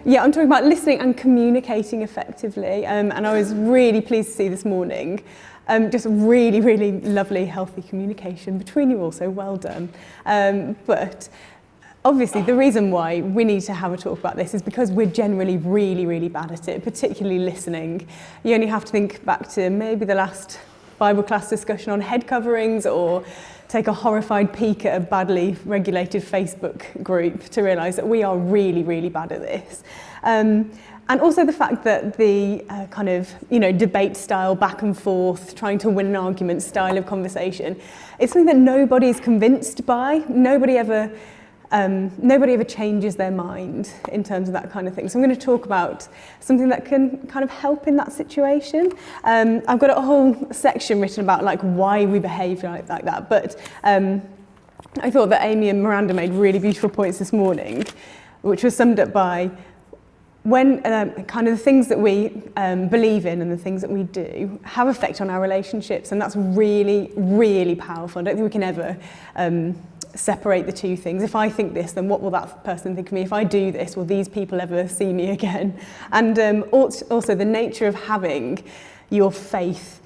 I'm talking about listening and communicating effectively. And I was really pleased to see this morning just really, really lovely, healthy communication between you all, so well done. But obviously, the reason why we need to have a talk about this is because we're generally really, really bad at it, particularly listening. You only have to think back to maybe the last Bible class discussion on head coverings, or take a horrified peek at a badly regulated Facebook group to realise that we are really, really bad at this. And also the fact that the debate style, back and forth, trying to win an argument style of conversation, it's something that nobody's convinced by. Nobody ever changes their mind in terms of that kind of thing. So I'm going to talk about something that can kind of help in that situation. I've got a whole section written about like why we behave like that, but I thought that Amy and Miranda made really beautiful points this morning, which was summed up by when kind of the things that we believe in and the things that we do have effect on our relationships, and that's really, really powerful. I don't think we can ever separate the two things. If I think this, then what will that person think of me? If I do this, will these people ever see me again? And also the nature of having your faith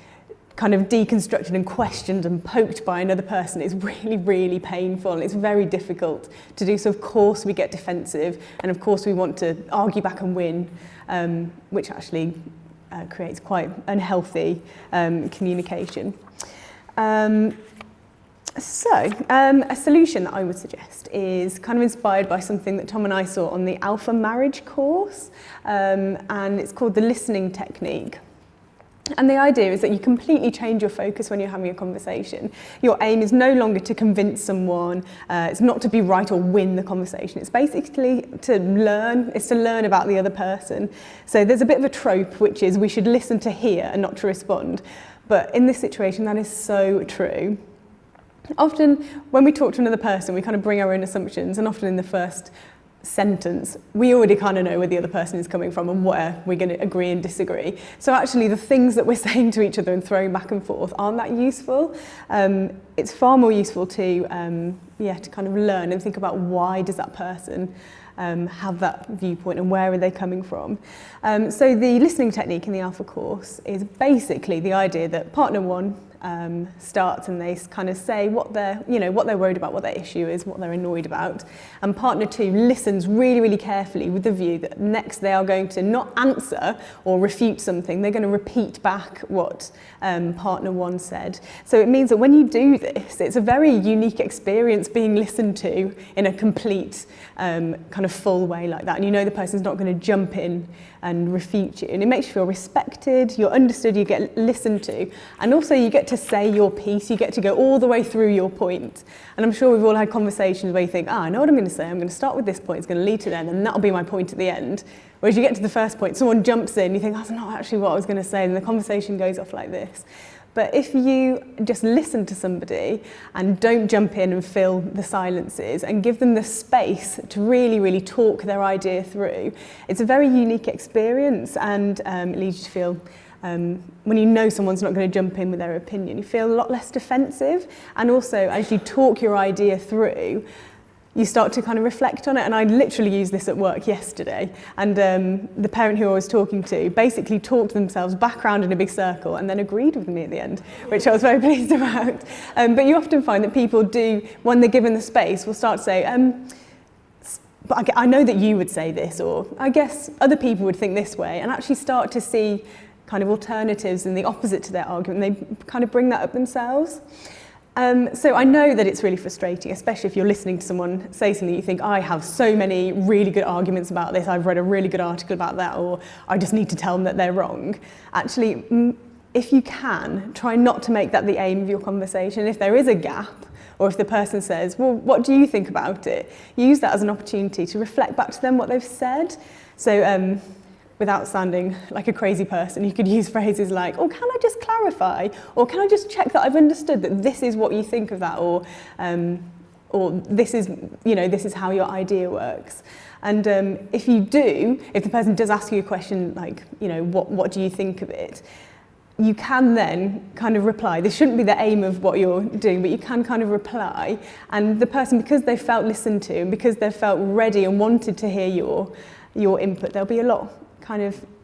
kind of deconstructed and questioned and poked by another person is really, really painful, and it's very difficult to do. So of course we get defensive, and of course we want to argue back and win, which actually creates quite unhealthy communication. So a solution that I would suggest is kind of inspired by something that Tom and I saw on the Alpha Marriage course, and it's called the listening technique. And the idea is that you completely change your focus when you're having a conversation. Your aim is no longer to convince someone, it's not to be right or win the conversation, it's basically to learn, it's to learn about the other person. So there's a bit of a trope, which is we should listen to hear and not to respond. But in this situation, that is so true. Often when we talk to another person, we kind of bring our own assumptions, and often in the first sentence, we already kind of know where the other person is coming from and where we're going to agree and disagree. So actually the things that we're saying to each other and throwing back and forth aren't that useful. It's far more useful to kind of learn and think about why does that person have that viewpoint and where are they coming from. So the listening technique in the Alpha course is basically the idea that partner one starts and they kind of say what they're worried about, what their issue is, what they're annoyed about, and partner two listens really, really carefully with the view that next they are going to not answer or refute something, they're going to repeat back what partner one said. So it means that when you do this, it's a very unique experience being listened to in a complete kind of full way like that, and you know the person's not going to jump in and refute you, and it makes you feel respected, you're understood, you get listened to, and also you get to say your piece, you get to go all the way through your point. And I'm sure we've all had conversations where you think, I know what I'm going to say, I'm going to start with this point, it's going to lead to then, and that'll be my point at the end. Whereas you get to the first point, someone jumps in, you think, that's not actually what I was going to say, and the conversation goes off like this. But if you just listen to somebody and don't jump in and fill the silences and give them the space to really, really talk their idea through, it's a very unique experience, and it leads you to feel, when you know someone's not going to jump in with their opinion, you feel a lot less defensive. And also, as you talk your idea through, you start to kind of reflect on it. And I literally used this at work yesterday, and the parent who I was talking to basically talked themselves back around in a big circle and then agreed with me at the end, which I was very pleased about. But you often find that people do, when they're given the space, will start to say, but I know that you would say this, or I guess other people would think this way, and actually start to see kind of alternatives and the opposite to their argument. They kind of bring that up themselves. So I know that it's really frustrating, especially if you're listening to someone say something you think, I have so many really good arguments about this, I've read a really good article about that, or I just need to tell them that they're wrong. Actually, if you can, try not to make that the aim of your conversation. If there is a gap, or if the person says, well, what do you think about it? Use that as an opportunity to reflect back to them what they've said. So without sounding like a crazy person, you could use phrases like, oh, can I just clarify? Or can I just check that I've understood that this is what you think of that? Or this is how your idea works. And if the person does ask you a question like, what do you think of it? You can then kind of reply. This shouldn't be the aim of what you're doing, but you can kind of reply. And the person, because they felt listened to, and because they felt ready and wanted to hear your your input, they'll be a lot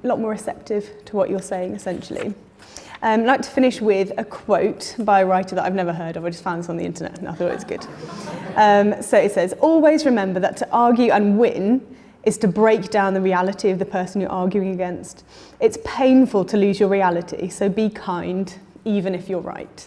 more receptive to what you're saying, essentially. I'd like to finish with a quote by a writer that I've never heard of. I just found this on the internet and I thought it was good. So it says, "Always remember that to argue and win is to break down the reality of the person you're arguing against. It's painful to lose your reality, so be kind, even if you're right."